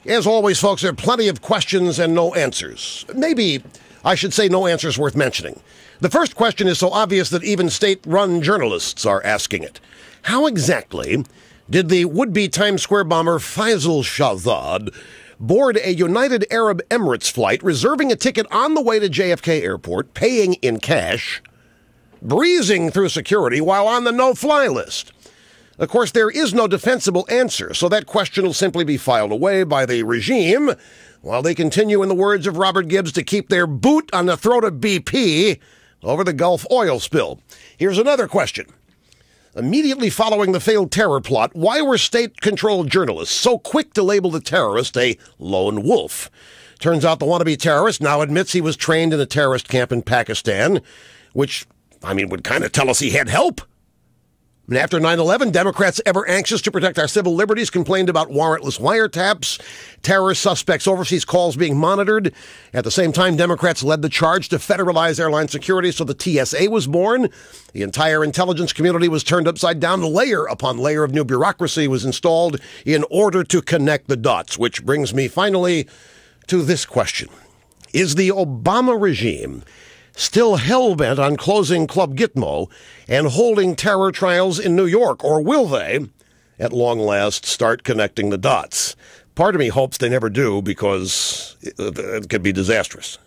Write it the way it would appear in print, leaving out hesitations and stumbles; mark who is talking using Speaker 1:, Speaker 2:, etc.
Speaker 1: As always, folks, there are plenty of questions and no answers. Maybe I should say no answers worth mentioning. The first question is so obvious that even state-run journalists are asking it. How exactly did the would-be Times Square bomber Faisal Shahzad board a United Arab Emirates flight, reserving a ticket on the way to JFK Airport, paying in cash, breezing through security while on the no-fly list? Of course, there is no defensible answer, so that question will simply be filed away by the regime while they continue, in the words of Robert Gibbs, to keep their boot on the throat of BP over the Gulf oil spill. Here's another question. Immediately following the failed terror plot, why were state-controlled journalists so quick to label the terrorist a lone wolf? Turns out the wannabe terrorist now admits he was trained in a terrorist camp in Pakistan, which, would kind of tell us he had help. And after 9/11, Democrats ever anxious to protect our civil liberties complained about warrantless wiretaps, terrorist suspects' overseas calls being monitored. At the same time, Democrats led the charge to federalize airline security, so the TSA was born. The entire intelligence community was turned upside down. Layer upon layer of new bureaucracy was installed in order to connect the dots, which brings me finally to this question. Is the Obama regime still hell-bent on closing Club Gitmo and holding terror trials in New York, or will they, at long last, start connecting the dots? Part of me hopes they never do, because it could be disastrous.